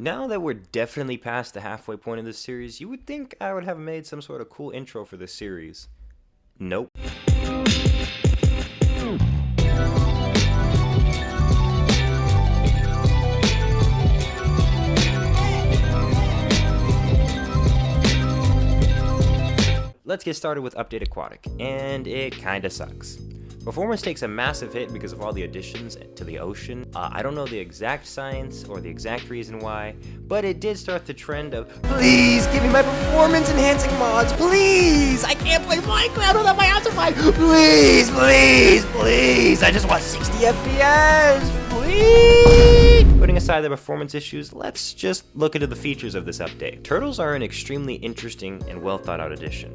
Now that we're definitely past the halfway point of this series, you would think I would have made some sort of cool intro for this series. Nope. Let's get started with Update Aquatic, and it kinda sucks. Performance takes a massive hit because of all the additions to the ocean. I don't know the exact science or the exact reason why, but it did start the trend of, please give me my performance enhancing mods, please! I can't play Minecraft without my Optifine! Please, please, please! I just want 60 FPS, please! Putting aside the performance issues, let's just look into the features of this update. Turtles are an extremely interesting and well thought out addition.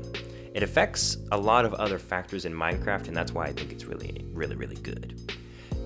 It affects a lot of other factors in Minecraft, and that's why I think it's really good.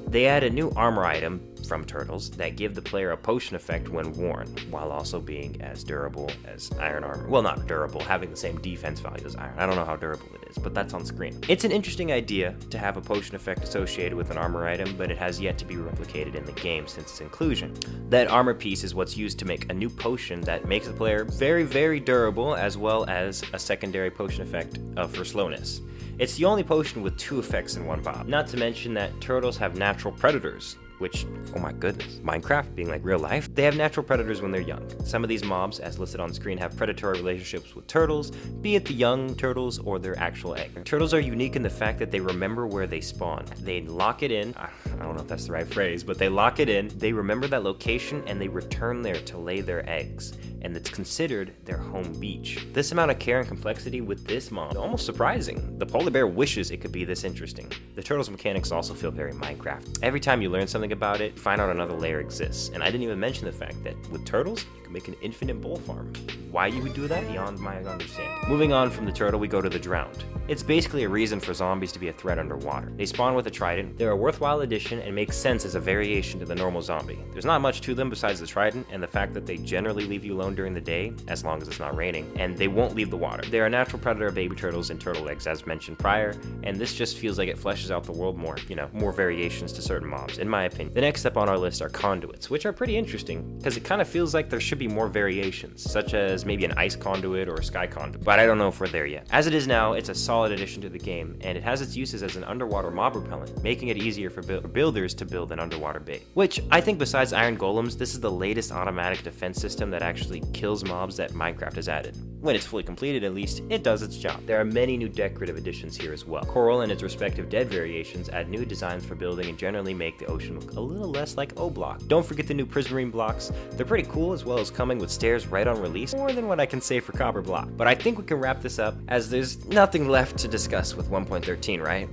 They add a new armor item from Turtles that give the player a potion effect when worn, while also being as durable as iron armor. Well, not durable, having the same defense value as iron. I don't know how durable it is, but that's on screen. It's an interesting idea to have a potion effect associated with an armor item, but it has yet to be replicated in the game since its inclusion. That armor piece is what's used to make a new potion that makes the player very durable, as well as a secondary potion effect for slowness. It's the only potion with two effects in one bob. Not to mention that turtles have natural predators, which, oh my goodness, Minecraft being like real life, they have natural predators when they're young. Some of these mobs, as listed on screen, have predatory relationships with turtles, be it the young turtles or their actual egg. Turtles are unique in the fact that they remember where they spawn. They lock it in, I don't know if that's the right phrase, but they lock it in, they remember that location, and they return there to lay their eggs, and it's considered their home beach. This amount of care and complexity with this mob is almost surprising. The polar bear wishes it could be this interesting. The turtles mechanics also feel very Minecraft. Every time you learn something about it, find out another layer exists. And I didn't even mention the fact that with turtles, you can make an infinite bull farm. Why you would do that? Beyond my understanding. Moving on from the turtle, we go to the drowned. It's basically a reason for zombies to be a threat underwater. They spawn with a trident, they're a worthwhile addition and make sense as a variation to the normal zombie. There's not much to them besides the trident and the fact that they generally leave you alone during the day, as long as it's not raining, and they won't leave the water. They're a natural predator of baby turtles and turtle eggs as mentioned prior, and this just feels like it fleshes out the world more, more variations to certain mobs, in my opinion. The next up on our list are conduits, which are pretty interesting, because it kind of feels like there should be more variations, such as maybe an ice conduit or a sky conduit, but I don't know if we're there yet. As it is now, it's a solid addition to the game, and it has its uses as an underwater mob repellent, making it easier for builders to build an underwater base. Which, I think besides iron golems, this is the latest automatic defense system that actually kills mobs that Minecraft has added. When it's fully completed, at least, it does its job. There are many new decorative additions here as well. Coral and its respective dead variations add new designs for building and generally make the ocean look a little less like O-Block. Don't forget the new Prismarine blocks. They're pretty cool, as well as coming with stairs right on release, more than what I can say for Copper Block. But I think we can wrap this up, as there's nothing left to discuss with 1.13, right?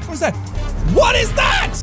What is that? What is that?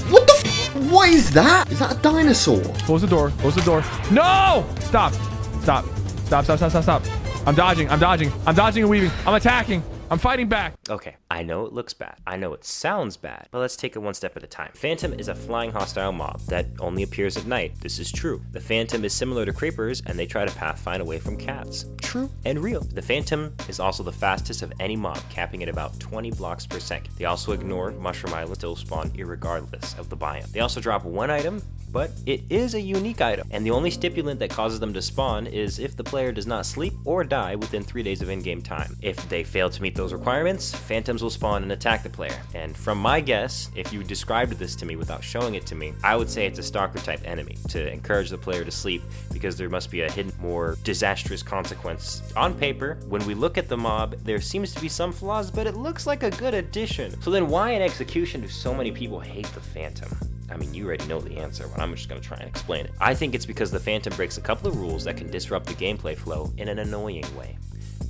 What the f? What is that? Is that a dinosaur? Close the door. Close the door. No! Stop. Stop. Stop, stop, stop, stop, stop. I'm dodging. I'm dodging. I'm dodging and weaving. I'm attacking. I'm fighting back. Okay, I know it looks bad. I know it sounds bad, but let's take it one step at a time. Phantom is a flying hostile mob that only appears at night. This is true. The Phantom is similar to creepers, and they try to pathfind away from cats. True and real. The Phantom is also the fastest of any mob, capping at about 20 blocks per second. They also ignore Mushroom Island, still spawn irregardless of the biome. They also drop one item, but it is a unique item, and the only stipulant that causes them to spawn is if the player does not sleep or die within 3 days of in-game time. If they fail to meet those requirements, Phantoms will spawn and attack the player. And from my guess, if you described this to me without showing it to me, I would say it's a stalker type enemy to encourage the player to sleep, because there must be a hidden, more disastrous consequence. On paper, when we look at the mob, there seems to be some flaws, but it looks like a good addition. So then why in execution do so many people hate the Phantom? I mean, you already know the answer, but I'm just gonna try and explain it. I think it's because the Phantom breaks a couple of rules that can disrupt the gameplay flow in an annoying way.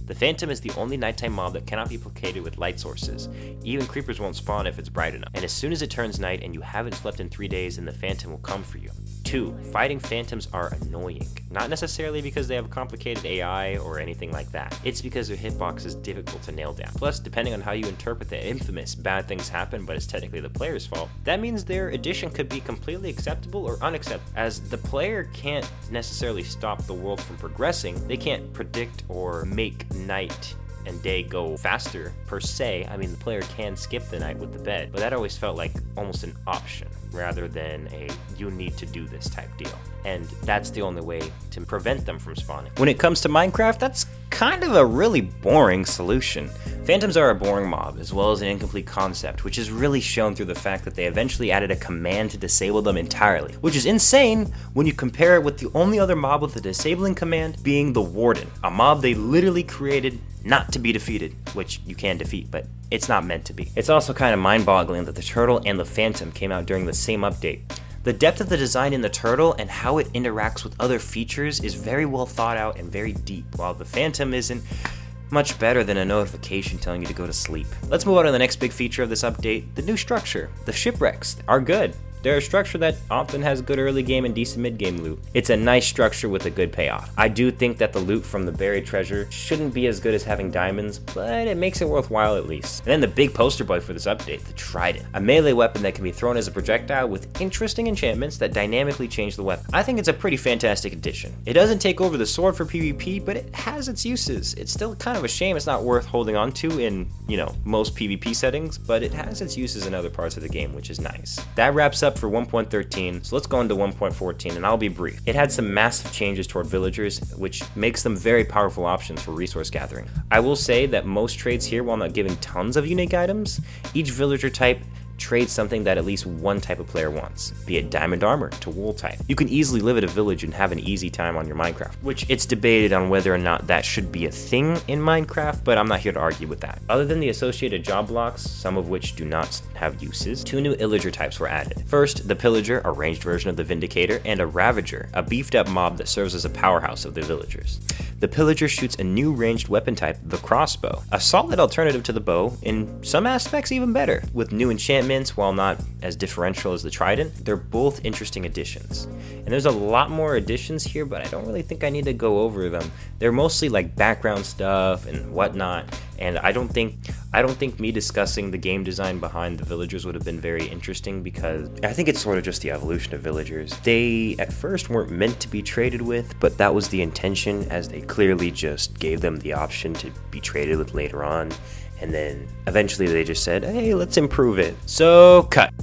The Phantom is the only nighttime mob that cannot be placated with light sources. Even creepers won't spawn if it's bright enough. And as soon as it turns night and you haven't slept in 3 days, then the Phantom will come for you. 2. Fighting Phantoms are annoying. Not necessarily because they have complicated AI or anything like that. It's because their hitbox is difficult to nail down. Plus, depending on how you interpret the infamous bad things happen but it's technically the player's fault, that means their addition could be completely acceptable or unacceptable. As the player can't necessarily stop the world from progressing, they can't predict or make night and day go faster per se. I mean, the player can skip the night with the bed, but that always felt like almost an option rather than a you need to do this type deal. And that's the only way to prevent them from spawning. When it comes to Minecraft, that's kind of a really boring solution. Phantoms are a boring mob, as well as an incomplete concept, which is really shown through the fact that they eventually added a command to disable them entirely, which is insane when you compare it with the only other mob with a disabling command being the Warden, a mob they literally created not to be defeated, which you can defeat, but it's not meant to be. It's also kind of mind-boggling that the Turtle and the Phantom came out during the same update. The depth of the design in the Turtle and how it interacts with other features is very well thought out and very deep, while the Phantom isn't much better than a notification telling you to go to sleep. Let's move on to the next big feature of this update, the new structure. The shipwrecks are good. They're a structure that often has good early game and decent mid game loot. It's a nice structure with a good payoff. I do think that the loot from the buried treasure shouldn't be as good as having diamonds, but it makes it worthwhile at least. And then the big poster boy for this update, the Trident. A melee weapon that can be thrown as a projectile with interesting enchantments that dynamically change the weapon. I think it's a pretty fantastic addition. It doesn't take over the sword for PvP, but it has its uses. It's still kind of a shame it's not worth holding on to in, most PvP settings, but it has its uses in other parts of the game, which is nice. That wraps up for 1.13, so let's go into 1.14 and I'll be brief. It had some massive changes toward villagers, which makes them very powerful options for resource gathering. I will say that most trades here, while not giving tons of unique items, each villager type trade something that at least one type of player wants, be it diamond armor to wool type. You can easily live at a village and have an easy time on your Minecraft, which it's debated on whether or not that should be a thing in Minecraft, but I'm not here to argue with that. Other than the associated job blocks, some of which do not have uses, 2 new illager types were added. First, the Pillager, a ranged version of the Vindicator, and a Ravager, a beefed up mob that serves as a powerhouse of the villagers. The Pillager shoots a new ranged weapon type, the Crossbow, a solid alternative to the bow, in some aspects even better, with new enchantments. While not as differential as the Trident, they're both interesting additions. And there's a lot more additions here, but I don't really think I need to go over them. They're mostly like background stuff and whatnot, and I don't think me discussing the game design behind the villagers would have been very interesting, because I think it's sort of just the evolution of villagers. They at first weren't meant to be traded with, but that was the intention, as they clearly just gave them the option to be traded with later on. And then eventually they just said, hey, let's improve it. So, cut.